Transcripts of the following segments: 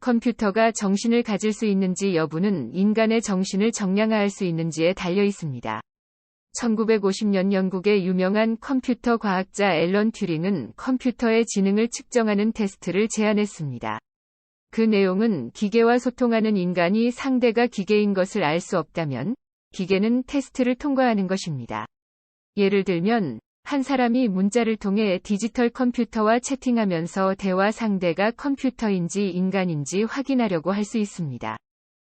컴퓨터가 정신을 가질 수 있는지 여부는 인간의 정신을 정량화할 수 있는지에 달려 있습니다. 1950년 영국의 유명한 컴퓨터 과학자 앨런 튜링은 컴퓨터의 지능을 측정하는 테스트를 제안했습니다. 그 내용은 기계와 소통하는 인간이 상대가 기계인 것을 알 수 없다면 기계는 테스트를 통과하는 것입니다. 예를 들면 한 사람이 문자를 통해 디지털 컴퓨터와 채팅하면서 대화 상대가 컴퓨터인지 인간인지 확인하려고 할 수 있습니다.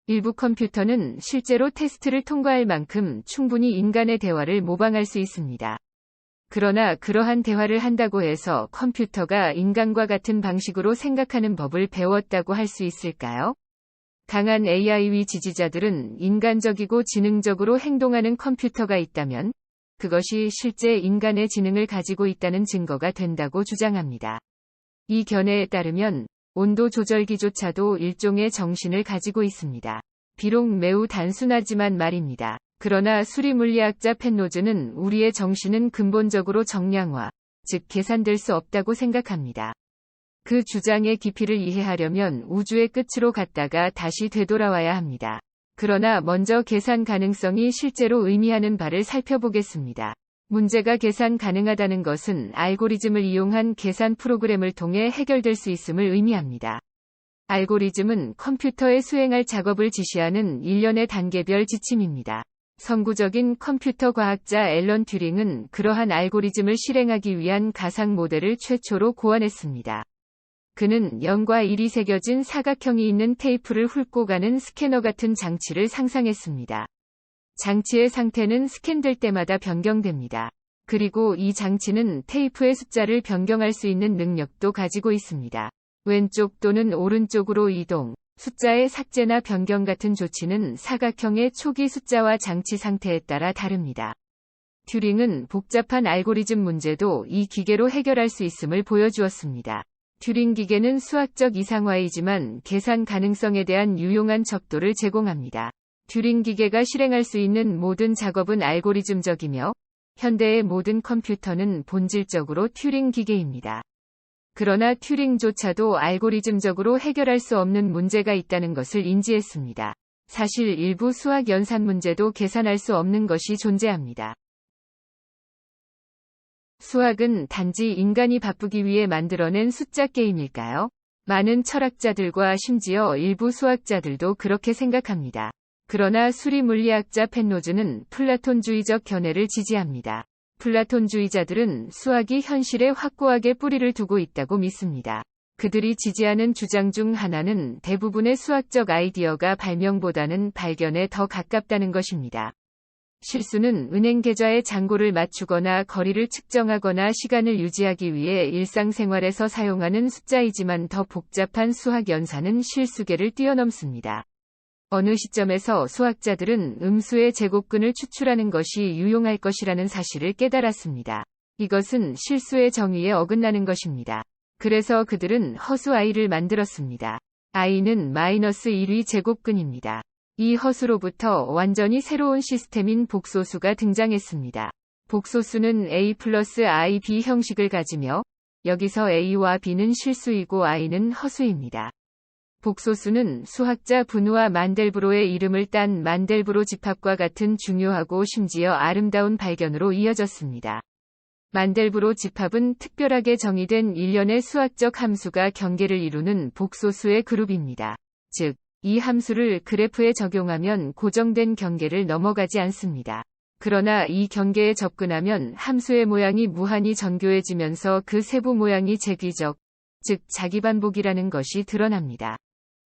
일부 컴퓨터는 실제로 테스트를 통과할 만큼 충분히 인간의 대화를 모방할 수 있습니다. 그러나 그러한 대화를 한다고 해서 컴퓨터가 인간과 같은 방식으로 생각하는 법을 배웠다고 할 수 있을까요? 강한 AI 지지자들은 인간적이고 지능적으로 행동하는 컴퓨터가 있다면 그것이 실제 인간의 지능을 가지고 있다는 증거가 된다고 주장합니다. 이 견해에 따르면 온도 조절기조차도 일종의 정신을 가지고 있습니다. 비록 매우 단순하지만 말입니다. 그러나 수리물리학자 펜노즈는 우리의 정신은 근본적으로 정량화, 즉 계산될 수 없다고 생각합니다. 그 주장의 깊이를 이해하려면 우주의 끝으로 갔다가 다시 되돌아와야 합니다. 그러나 먼저 계산 가능성이 실제로 의미하는 바를 살펴보겠습니다. 문제가 계산 가능하다는 것은 알고리즘을 이용한 계산 프로그램을 통해 해결될 수 있음을 의미합니다. 알고리즘은 컴퓨터에 수행할 작업을 지시하는 일련의 단계별 지침입니다. 선구적인 컴퓨터 과학자 앨런 튜링은 그러한 알고리즘을 실행하기 위한 가상 모델을 최초로 고안했습니다. 그는 0과 1이 새겨진 사각형이 있는 테이프를 훑고 가는 스캐너 같은 장치를 상상했습니다. 장치의 상태는 스캔될 때마다 변경됩니다. 그리고 이 장치는 테이프의 숫자를 변경할 수 있는 능력도 가지고 있습니다. 왼쪽 또는 오른쪽으로 이동, 숫자의 삭제나 변경 같은 조치는 사각형의 초기 숫자와 장치 상태에 따라 다릅니다. 튜링은 복잡한 알고리즘 문제도 이 기계로 해결할 수 있음을 보여주었습니다. 튜링 기계는 수학적 이상화이지만 계산 가능성에 대한 유용한 척도를 제공합니다. 튜링 기계가 실행할 수 있는 모든 작업은 알고리즘적이며 현대의 모든 컴퓨터는 본질적으로 튜링 기계입니다. 그러나 튜링조차도 알고리즘적으로 해결할 수 없는 문제가 있다는 것을 인지했습니다. 사실 일부 수학 연산 문제도 계산할 수 없는 것이 존재합니다. 수학은 단지 인간이 바쁘기 위해 만들어낸 숫자 게임일까요? 많은 철학자들과 심지어 일부 수학자들도 그렇게 생각합니다. 그러나 수리물리학자 펜노즈는 플라톤주의적 견해를 지지합니다. 플라톤주의자들은 수학이 현실에 확고하게 뿌리를 두고 있다고 믿습니다. 그들이 지지하는 주장 중 하나는 대부분의 수학적 아이디어가 발명보다는 발견에 더 가깝다는 것입니다. 실수는 은행 계좌의 잔고를 맞추거나 거리를 측정하거나 시간을 유지하기 위해 일상생활에서 사용하는 숫자이지만 더 복잡한 수학 연산은 실수계를 뛰어넘습니다. 어느 시점에서 수학자들은 음수의 제곱근을 추출하는 것이 유용할 것이라는 사실을 깨달았습니다. 이것은 실수의 정의에 어긋나는 것입니다. 그래서 그들은 허수 i를 만들었습니다. i는 -1위 제곱근입니다. 이 허수로부터 완전히 새로운 시스템인 복소수가 등장했습니다. 복소수는 a 플러스 i b 형식을 가지며 여기서 a와 b는 실수이고 i는 허수입니다. 복소수는 수학자 브누아 만델브로의 이름을 딴 만델브로 집합과 같은 중요하고 심지어 아름다운 발견으로 이어졌습니다. 만델브로 집합은 특별하게 정의된 일련의 수학적 함수가 경계를 이루는 복소수의 그룹입니다. 즉, 이 함수를 그래프에 적용하면 고정된 경계를 넘어가지 않습니다. 그러나 이 경계에 접근하면 함수의 모양이 무한히 정교해지면서 그 세부 모양이 재귀적, 즉 자기반복이라는 것이 드러납니다.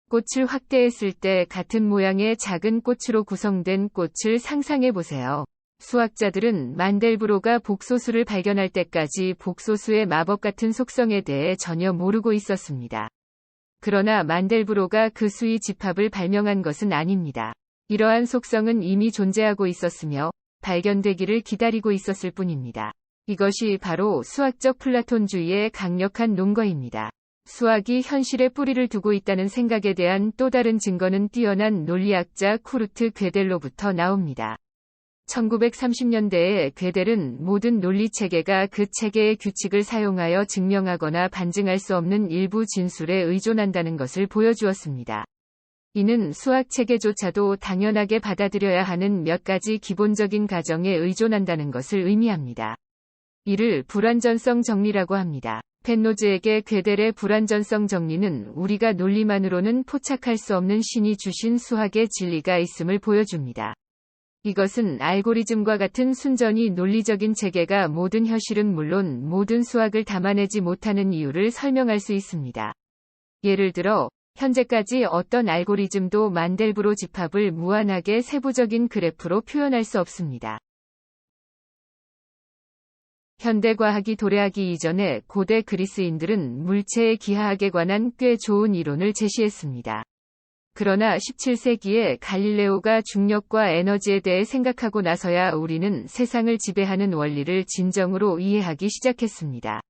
꽃을 확대했을 때 같은 모양의 작은 꽃으로 구성된 꽃을 상상해 보세요. 수학자들은 만델브로가 복소수를 발견할 때까지 복소수의 마법 같은 속성에 대해 전혀 모르고 있었습니다. 그러나 만델브로가 그 수의 집합을 발명한 것은 아닙니다. 이러한 속성은 이미 존재하고 있었으며 발견되기를 기다리고 있었을 뿐입니다. 이것이 바로 수학적 플라톤주의의 강력한 논거입니다. 수학이 현실에 뿌리를 두고 있다는 생각에 대한 또 다른 증거는 뛰어난 논리학자 쿠르트 괴델로부터 나옵니다. 1930년대에 괴델은 모든 논리체계가 그 체계의 규칙을 사용하여 증명하거나 반증할 수 없는 일부 진술에 의존한다는 것을 보여주었습니다. 이는 수학체계조차도 당연하게 받아들여야 하는 몇 가지 기본적인 가정에 의존한다는 것을 의미합니다. 이를 불완전성 정리라고 합니다. 펜노즈에게 괴델의 불완전성 정리는 우리가 논리만으로는 포착할 수 없는 신이 주신 수학의 진리가 있음을 보여줍니다. 이것은 알고리즘과 같은 순전히 논리적인 체계가 모든 현실은 물론 모든 수학을 담아내지 못하는 이유를 설명할 수 있습니다. 예를 들어, 현재까지 어떤 알고리즘도 만델브로 집합을 무한하게 세부적인 그래프로 표현할 수 없습니다. 현대과학이 도래하기 이전에 고대 그리스인들은 물체의 기하학에 관한 꽤 좋은 이론을 제시했습니다. 그러나 17세기에 갈릴레오가 중력과 에너지에 대해 생각하고 나서야 우리는 세상을 지배하는 원리를 진정으로 이해하기 시작했습니다.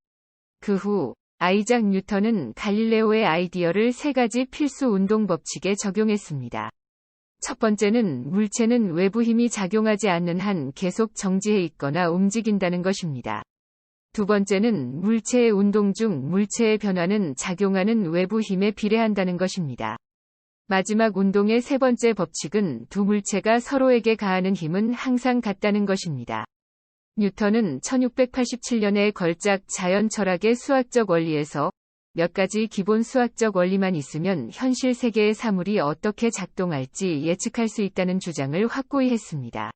그 후 아이작 뉴턴은 갈릴레오의 아이디어를 세 가지 필수 운동 법칙에 적용했습니다. 첫 번째는 물체는 외부 힘이 작용하지 않는 한 계속 정지해 있거나 움직인다는 것입니다. 두 번째는 물체의 운동 중 물체의 변화는 작용하는 외부 힘에 비례한다는 것입니다. 마지막 운동의 세 번째 법칙은 두 물체가 서로에게 가하는 힘은 항상 같다는 것입니다. 뉴턴은 1687년에 걸작 자연 철학의 수학적 원리에서 몇 가지 기본 수학적 원리만 있으면 현실 세계의 사물이 어떻게 작동할지 예측할 수 있다는 주장을 확고히 했습니다.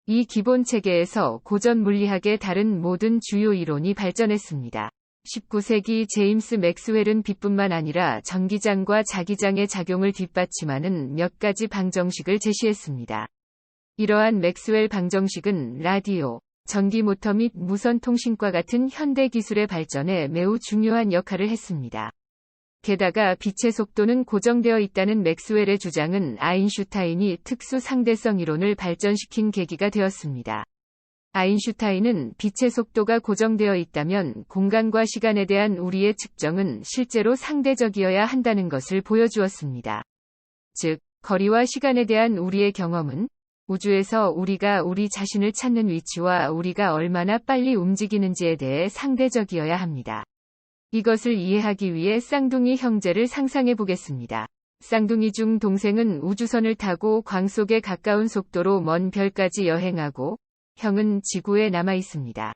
이 기본 체계에서 고전 물리학의 다른 모든 주요 이론이 발전했습니다. 19세기 제임스 맥스웰은 빛뿐만 아니라 전기장과 자기장의 작용을 뒷받침하는 몇 가지 방정식을 제시했습니다. 이러한 맥스웰 방정식은 라디오, 전기 모터 및 무선 통신과 같은 현대 기술의 발전에 매우 중요한 역할을 했습니다. 게다가 빛의 속도는 고정되어 있다는 맥스웰의 주장은 아인슈타인이 특수 상대성 이론을 발전시킨 계기가 되었습니다. 아인슈타인은 빛의 속도가 고정되어 있다면 공간과 시간에 대한 우리의 측정은 실제로 상대적이어야 한다는 것을 보여주었습니다. 즉, 거리와 시간에 대한 우리의 경험은 우주에서 우리가 우리 자신을 찾는 위치와 우리가 얼마나 빨리 움직이는지에 대해 상대적이어야 합니다. 이것을 이해하기 위해 쌍둥이 형제를 상상해 보겠습니다. 쌍둥이 중 동생은 우주선을 타고 광 속에 가까운 속도로 먼 별까지 여행하고 형은 지구에 남아 있습니다.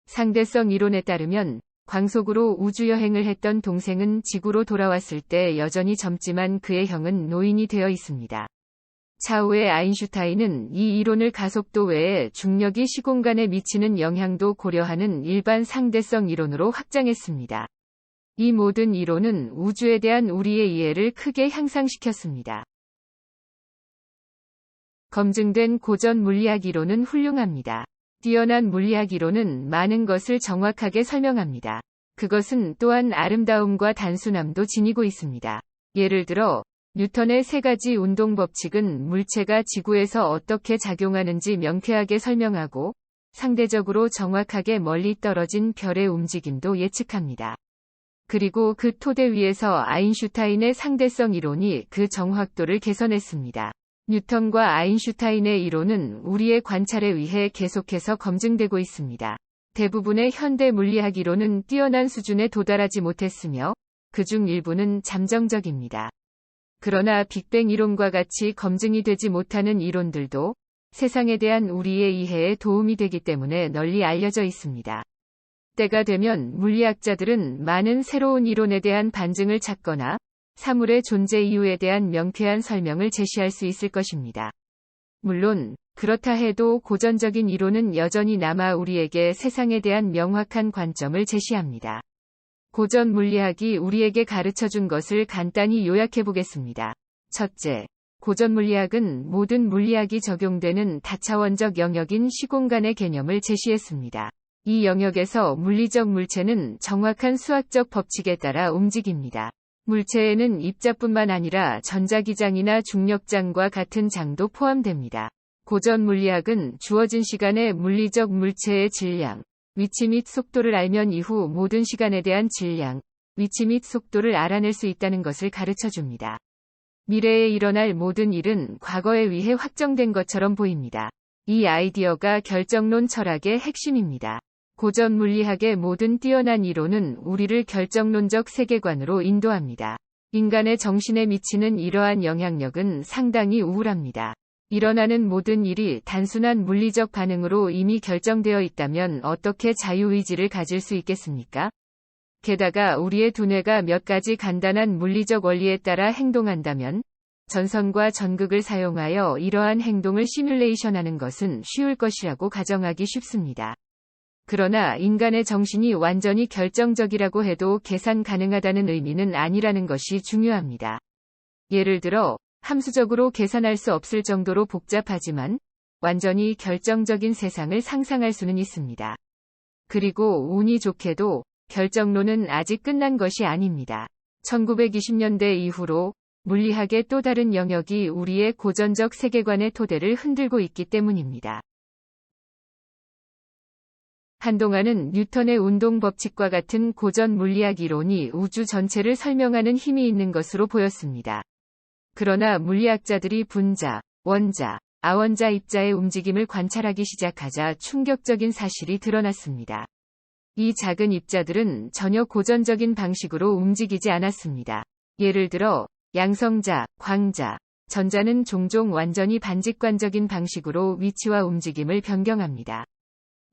상대성 이론에 따르면 광 속으로 우주 여행을 했던 동생은 지구로 돌아왔을 때 여전히 젊지만 그의 형은 노인이 되어 있습니다. 차후에 아인슈타인은 이 이론을 가속도 외에 중력이 시공간에 미치는 영향도 고려하는 일반 상대성 이론으로 확장했습니다. 이 모든 이론은 우주에 대한 우리의 이해를 크게 향상시켰습니다. 검증된 고전 물리학 이론은 훌륭합니다. 뛰어난 물리학 이론은 많은 것을 정확하게 설명합니다. 그것은 또한 아름다움과 단순함도 지니고 있습니다. 예를 들어, 뉴턴의 세 가지 운동 법칙은 물체가 지구에서 어떻게 작용하는지 명쾌하게 설명하고 상대적으로 정확하게 멀리 떨어진 별의 움직임도 예측합니다. 그리고 그 토대 위에서 아인슈타인의 상대성 이론이 그 정확도를 개선했습니다. 뉴턴과 아인슈타인의 이론은 우리의 관찰에 의해 계속해서 검증되고 있습니다. 대부분의 현대 물리학 이론은 뛰어난 수준에 도달하지 못했으며 그중 일부는 잠정적입니다. 그러나 빅뱅 이론과 같이 검증이 되지 못하는 이론들도 세상에 대한 우리의 이해에 도움이 되기 때문에 널리 알려져 있습니다. 때가 되면 물리학자들은 많은 새로운 이론에 대한 반증을 찾거나 사물의 존재 이유에 대한 명쾌한 설명을 제시할 수 있을 것입니다. 물론 그렇다 해도 고전적인 이론은 여전히 남아 우리에게 세상에 대한 명확한 관점을 제시합니다. 고전 물리학이 우리에게 가르쳐준 것을 간단히 요약해 보겠습니다. 첫째, 고전 물리학은 모든 물리학이 적용되는 다차원적 영역인 시공간의 개념을 제시했습니다. 이 영역에서 물리적 물체는 정확한 수학적 법칙에 따라 움직입니다. 물체에는 입자뿐만 아니라 전자기장이나 중력장과 같은 장도 포함됩니다. 고전 물리학은 주어진 시간의 물리적 물체의 질량, 위치 및 속도를 알면 이후 모든 시간에 대한 질량, 위치 및 속도를 알아낼 수 있다는 것을 가르쳐줍니다. 미래에 일어날 모든 일은 과거에 의해 확정된 것처럼 보입니다. 이 아이디어가 결정론 철학의 핵심입니다. 고전 물리학의 모든 뛰어난 이론은 우리를 결정론적 세계관으로 인도합니다. 인간의 정신에 미치는 이러한 영향력은 상당히 우울합니다. 일어나는 모든 일이 단순한 물리적 반응으로 이미 결정되어 있다면 어떻게 자유의지를 가질 수 있겠습니까? 게다가 우리의 두뇌가 몇 가지 간단한 물리적 원리에 따라 행동한다면 전선과 전극을 사용하여 이러한 행동을 시뮬레이션하는 것은 쉬울 것이라고 가정하기 쉽습니다. 그러나 인간의 정신이 완전히 결정적이라고 해도 계산 가능하다는 의미는 아니라는 것이 중요합니다. 예를 들어 함수적으로 계산할 수 없을 정도로 복잡하지만 완전히 결정적인 세상을 상상할 수는 있습니다. 그리고 운이 좋게도 결정론은 아직 끝난 것이 아닙니다. 1920년대 이후로 물리학의 또 다른 영역이 우리의 고전적 세계관의 토대를 흔들고 있기 때문입니다. 한동안은 뉴턴의 운동 법칙과 같은 고전 물리학 이론이 우주 전체를 설명하는 힘이 있는 것으로 보였습니다. 그러나 물리학자들이 분자, 원자, 아원자 입자의 움직임을 관찰하기 시작하자 충격적인 사실이 드러났습니다. 이 작은 입자들은 전혀 고전적인 방식으로 움직이지 않았습니다. 예를 들어 양성자, 광자, 전자는 종종 완전히 반직관적인 방식으로 위치와 움직임을 변경합니다.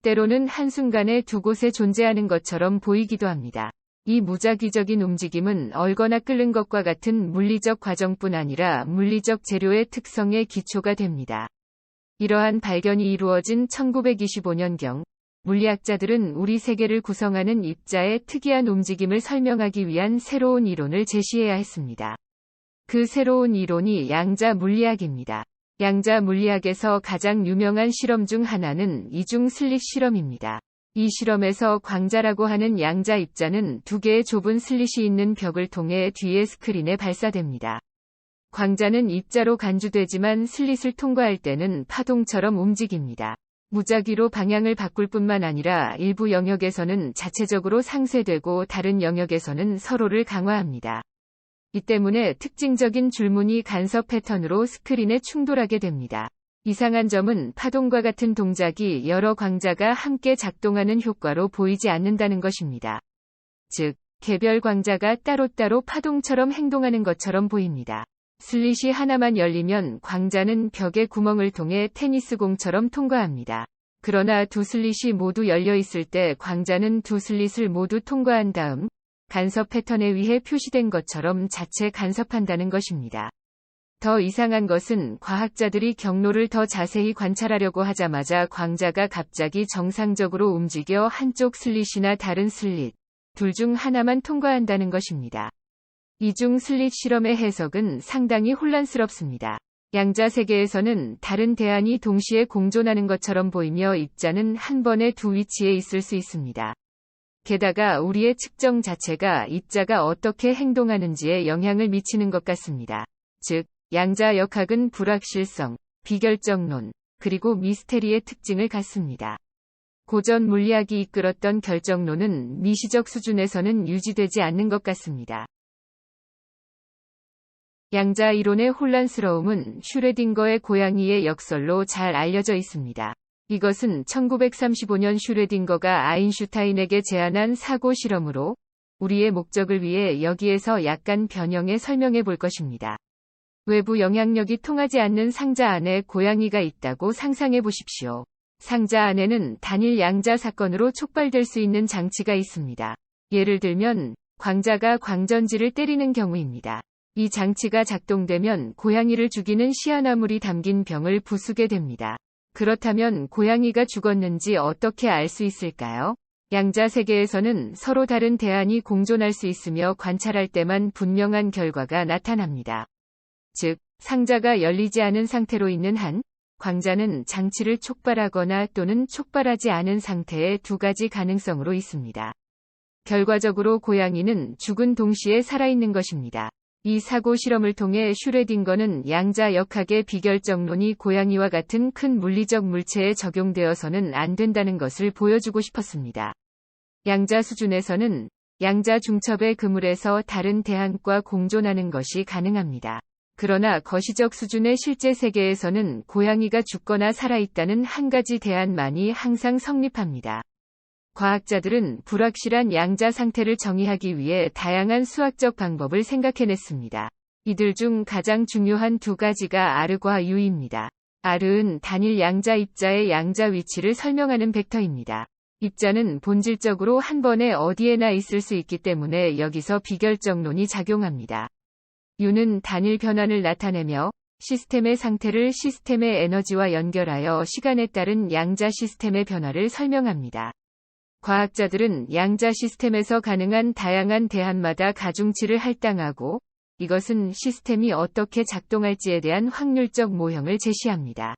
때로는 한순간에 두 곳에 존재하는 것처럼 보이기도 합니다. 이 무작위적인 움직임은 얼거나 끓는 것과 같은 물리적 과정뿐 아니라 물리적 재료의 특성의 기초가 됩니다. 이러한 발견이 이루어진 1925년경, 물리학자들은 우리 세계를 구성하는 입자의 특이한 움직임을 설명하기 위한 새로운 이론을 제시해야 했습니다. 그 새로운 이론이 양자 물리학입니다. 양자 물리학에서 가장 유명한 실험 중 하나는 이중 슬릿 실험입니다. 이 실험에서 광자라고 하는 양자 입자는 두 개의 좁은 슬릿이 있는 벽을 통해 뒤의 스크린에 발사됩니다. 광자는 입자로 간주되지만 슬릿을 통과할 때는 파동처럼 움직입니다. 무작위로 방향을 바꿀 뿐만 아니라 일부 영역에서는 자체적으로 상쇄되고 다른 영역에서는 서로를 강화합니다. 이 때문에 특징적인 줄무늬 간섭 패턴으로 스크린에 충돌하게 됩니다. 이상한 점은 파동과 같은 동작이 여러 광자가 함께 작동하는 효과로 보이지 않는다는 것입니다. 즉, 개별 광자가 따로따로 파동처럼 행동하는 것처럼 보입니다. 슬릿이 하나만 열리면 광자는 벽의 구멍을 통해 테니스공처럼 통과합니다. 그러나 두 슬릿이 모두 열려 있을 때 광자는 두 슬릿을 모두 통과한 다음 간섭 패턴에 의해 표시된 것처럼 자체 간섭한다는 것입니다. 더 이상한 것은 과학자들이 경로를 더 자세히 관찰하려고 하자마자 광자가 갑자기 정상적으로 움직여 한쪽 슬릿이나 다른 슬릿, 둘 중 하나만 통과한다는 것입니다. 이중 슬릿 실험의 해석은 상당히 혼란스럽습니다. 양자 세계에서는 다른 대안이 동시에 공존하는 것처럼 보이며 입자는 한 번에 두 위치에 있을 수 있습니다. 게다가 우리의 측정 자체가 입자가 어떻게 행동하는지에 영향을 미치는 것 같습니다. 즉, 양자 역학은 불확실성, 비결정론, 그리고 미스테리의 특징을 갖습니다. 고전 물리학이 이끌었던 결정론은 미시적 수준에서는 유지되지 않는 것 같습니다. 양자 이론의 혼란스러움은 슈레딩거의 고양이의 역설로 잘 알려져 있습니다. 이것은 1935년 슈레딩거가 아인슈타인에게 제안한 사고 실험으로 우리의 목적을 위해 여기에서 약간 변형해 설명해 볼 것입니다. 외부 영향력이 통하지 않는 상자 안에 고양이가 있다고 상상해 보십시오. 상자 안에는 단일 양자 사건으로 촉발될 수 있는 장치가 있습니다. 예를 들면 광자가 광전지를 때리는 경우입니다. 이 장치가 작동되면 고양이를 죽이는 시아나물이 담긴 병을 부수게 됩니다. 그렇다면 고양이가 죽었는지 어떻게 알 수 있을까요? 양자 세계에서는 서로 다른 대안이 공존할 수 있으며 관찰할 때만 분명한 결과가 나타납니다. 즉, 상자가 열리지 않은 상태로 있는 한, 광자는 장치를 촉발하거나 또는 촉발하지 않은 상태의 두 가지 가능성으로 있습니다. 결과적으로 고양이는 죽은 동시에 살아있는 것입니다. 이 사고 실험을 통해 슈레딩거는 양자 역학의 비결정론이 고양이와 같은 큰 물리적 물체에 적용되어서는 안 된다는 것을 보여주고 싶었습니다. 양자 수준에서는 양자 중첩의 그물에서 다른 대안과 공존하는 것이 가능합니다. 그러나 거시적 수준의 실제 세계에서는 고양이가 죽거나 살아있다는 한 가지 대안만이 항상 성립합니다. 과학자들은 불확실한 양자 상태를 정의하기 위해 다양한 수학적 방법을 생각해냈습니다. 이들 중 가장 중요한 두 가지가 R과 U입니다. R은 단일 양자 입자의 양자 위치를 설명하는 벡터입니다. 입자는 본질적으로 한 번에 어디에나 있을 수 있기 때문에 여기서 비결정론이 작용합니다. U는 단일 변환을 나타내며 시스템의 상태를 시스템의 에너지와 연결하여 시간에 따른 양자 시스템의 변화를 설명합니다. 과학자들은 양자 시스템에서 가능한 다양한 대안마다 가중치를 할당하고 이것은 시스템이 어떻게 작동할지에 대한 확률적 모형을 제시합니다.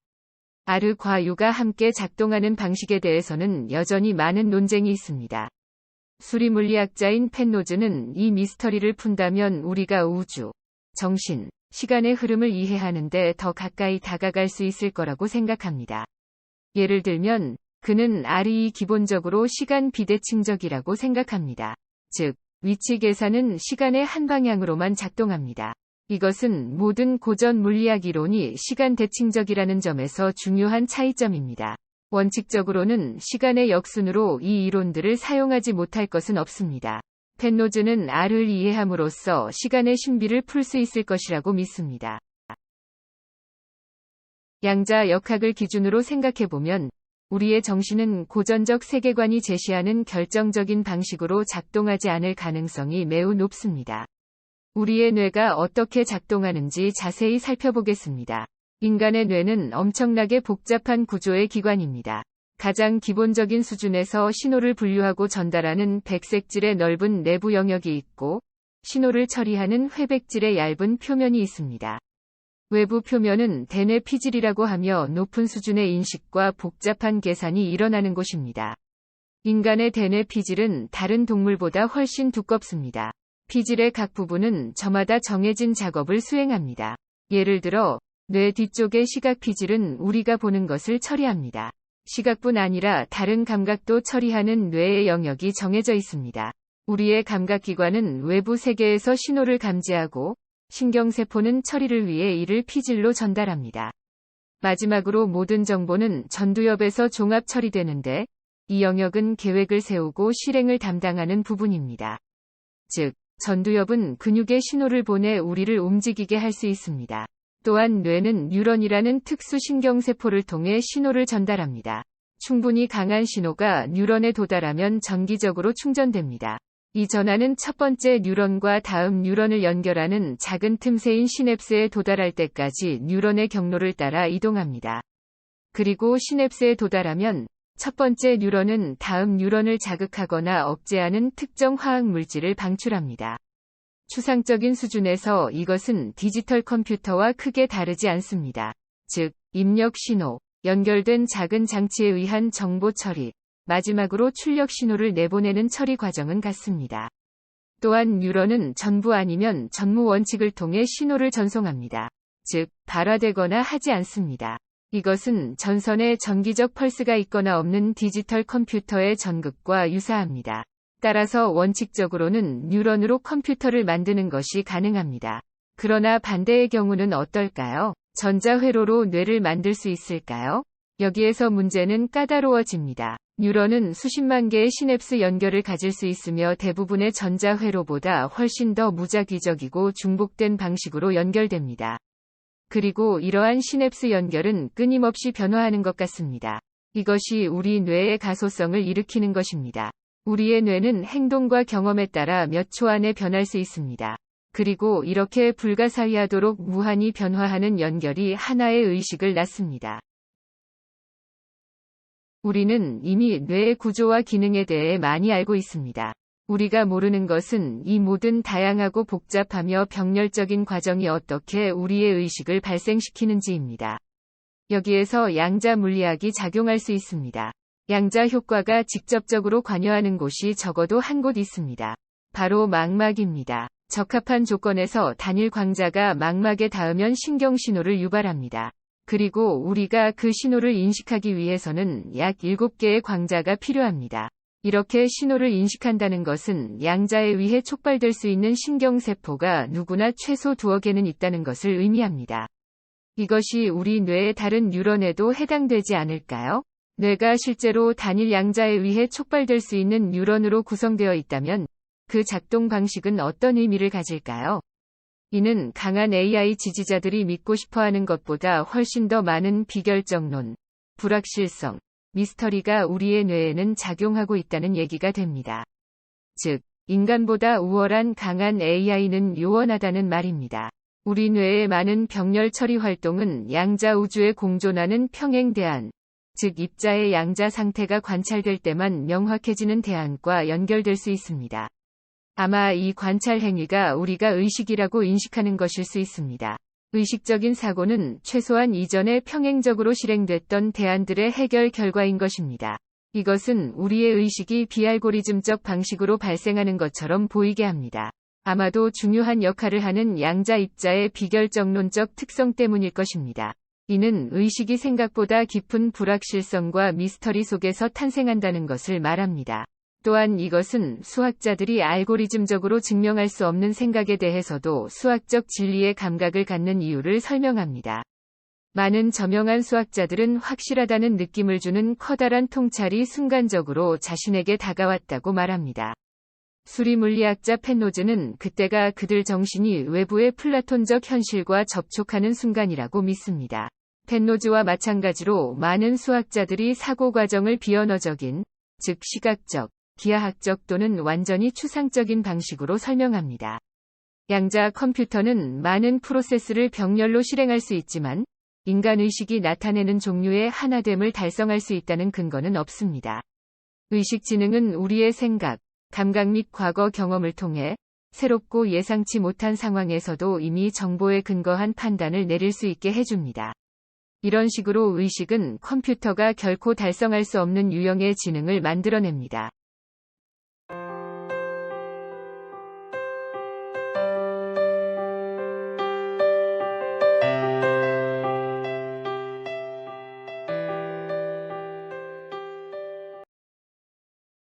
R과 U가 함께 작동하는 방식에 대해서는 여전히 많은 논쟁이 있습니다. 수리물리학자인 펜노즈는 이 미스터리를 푼다면 우리가 우주, 정신, 시간의 흐름을 이해하는데 더 가까이 다가갈 수 있을 거라고 생각합니다. 예를 들면, 그는 R이 기본적으로 시간 비대칭적이라고 생각합니다. 즉, 위치 계산은 시간의 한 방향으로만 작동합니다. 이것은 모든 고전 물리학 이론이 시간 대칭적이라는 점에서 중요한 차이점입니다. 원칙적으로는 시간의 역순으로 이 이론들을 사용하지 못할 것은 없습니다. 펜노즈는 R을 이해함으로써 시간의 신비를 풀 수 있을 것이라고 믿습니다. 양자 역학을 기준으로 생각해보면 우리의 정신은 고전적 세계관이 제시하는 결정적인 방식으로 작동하지 않을 가능성이 매우 높습니다. 우리의 뇌가 어떻게 작동하는지 자세히 살펴보겠습니다. 인간의 뇌는 엄청나게 복잡한 구조의 기관입니다. 가장 기본적인 수준에서 신호를 분류하고 전달하는 백색질의 넓은 내부 영역이 있고, 신호를 처리하는 회백질의 얇은 표면이 있습니다. 외부 표면은 대뇌 피질이라고 하며 높은 수준의 인식과 복잡한 계산이 일어나는 곳입니다. 인간의 대뇌 피질은 다른 동물보다 훨씬 두껍습니다. 피질의 각 부분은 저마다 정해진 작업을 수행합니다. 예를 들어, 뇌 뒤쪽의 시각 피질은 우리가 보는 것을 처리합니다. 시각뿐 아니라 다른 감각도 처리하는 뇌의 영역이 정해져 있습니다. 우리의 감각기관은 외부 세계에서 신호를 감지하고, 신경세포는 처리를 위해 이를 피질로 전달합니다. 마지막으로 모든 정보는 전두엽에서 종합 처리되는데, 이 영역은 계획을 세우고 실행을 담당하는 부분입니다. 즉, 전두엽은 근육에 신호를 보내 우리를 움직이게 할 수 있습니다. 또한 뇌는 뉴런이라는 특수 신경세포를 통해 신호를 전달합니다. 충분히 강한 신호가 뉴런에 도달하면 정기적으로 충전됩니다. 이 전하는 첫 번째 뉴런과 다음 뉴런을 연결하는 작은 틈새인 시냅스에 도달할 때까지 뉴런의 경로를 따라 이동합니다. 그리고 시냅스에 도달하면 첫 번째 뉴런은 다음 뉴런을 자극하거나 억제하는 특정 화학 물질을 방출합니다. 추상적인 수준에서 이것은 디지털 컴퓨터와 크게 다르지 않습니다. 즉, 입력 신호, 연결된 작은 장치에 의한 정보 처리, 마지막으로 출력 신호를 내보내는 처리 과정은 같습니다. 또한 뉴런은 전부 아니면 전무 원칙을 통해 신호를 전송합니다. 즉, 발화되거나 하지 않습니다. 이것은 전선에 전기적 펄스가 있거나 없는 디지털 컴퓨터의 전극과 유사합니다. 따라서 원칙적으로는 뉴런으로 컴퓨터를 만드는 것이 가능합니다. 그러나 반대의 경우는 어떨까요? 전자회로로 뇌를 만들 수 있을까요? 여기에서 문제는 까다로워집니다. 뉴런은 수십만 개의 시냅스 연결을 가질 수 있으며 대부분의 전자회로보다 훨씬 더 무작위적이고 중복된 방식으로 연결됩니다. 그리고 이러한 시냅스 연결은 끊임없이 변화하는 것 같습니다. 이것이 우리 뇌의 가소성을 일으키는 것입니다. 우리의 뇌는 행동과 경험에 따라 몇 초 안에 변할 수 있습니다. 그리고 이렇게 불가사의하도록 무한히 변화하는 연결이 하나의 의식을 낳습니다. 우리는 이미 뇌의 구조와 기능에 대해 많이 알고 있습니다. 우리가 모르는 것은 이 모든 다양하고 복잡하며 병렬적인 과정이 어떻게 우리의 의식을 발생시키는지입니다. 여기에서 양자 물리학이 작용할 수 있습니다. 양자 효과가 직접적으로 관여하는 곳이 적어도 한 곳 있습니다. 바로 망막입니다. 적합한 조건에서 단일 광자가 망막에 닿으면 신경신호를 유발합니다. 그리고 우리가 그 신호를 인식하기 위해서는 약 7개의 광자가 필요합니다. 이렇게 신호를 인식한다는 것은 양자에 의해 촉발될 수 있는 신경세포가 누구나 최소 2억에는 있다는 것을 의미합니다. 이것이 우리 뇌의 다른 뉴런에도 해당되지 않을까요? 뇌가 실제로 단일 양자에 의해 촉발될 수 있는 뉴런으로 구성되어 있다면 그 작동 방식은 어떤 의미를 가질까요? 이는 강한 AI 지지자들이 믿고 싶어하는 것보다 훨씬 더 많은 비결정론, 불확실성, 미스터리가 우리의 뇌에는 작용하고 있다는 얘기가 됩니다. 즉, 인간보다 우월한 강한 AI는 요원하다는 말입니다. 우리 뇌의 많은 병렬 처리 활동은 양자 우주에 공존하는 평행 대안, 즉 입자의 양자 상태가 관찰될 때만 명확해지는 대안과 연결될 수 있습니다. 아마 이 관찰 행위가 우리가 의식이라고 인식하는 것일 수 있습니다. 의식적인 사고는 최소한 이전에 평행적으로 실행됐던 대안들의 해결 결과인 것입니다. 이것은 우리의 의식이 비알고리즘적 방식으로 발생하는 것처럼 보이게 합니다. 아마도 중요한 역할을 하는 양자 입자의 비결정론적 특성 때문일 것입니다. 이는 의식이 생각보다 깊은 불확실성과 미스터리 속에서 탄생한다는 것을 말합니다. 또한 이것은 수학자들이 알고리즘적으로 증명할 수 없는 생각에 대해서도 수학적 진리의 감각을 갖는 이유를 설명합니다. 많은 저명한 수학자들은 확실하다는 느낌을 주는 커다란 통찰이 순간적으로 자신에게 다가왔다고 말합니다. 수리물리학자 펜노즈는 그때가 그들 정신이 외부의 플라톤적 현실과 접촉하는 순간이라고 믿습니다. 펜노즈와 마찬가지로 많은 수학자들이 사고 과정을 비언어적인, 즉 시각적, 기하학적 또는 완전히 추상적인 방식으로 설명합니다. 양자 컴퓨터는 많은 프로세스를 병렬로 실행할 수 있지만 인간 의식이 나타내는 종류의 하나됨을 달성할 수 있다는 근거는 없습니다. 의식 지능은 우리의 생각, 감각 및 과거 경험을 통해 새롭고 예상치 못한 상황에서도 이미 정보에 근거한 판단을 내릴 수 있게 해줍니다. 이런 식으로 의식은 컴퓨터가 결코 달성할 수 없는 유형의 지능을 만들어냅니다.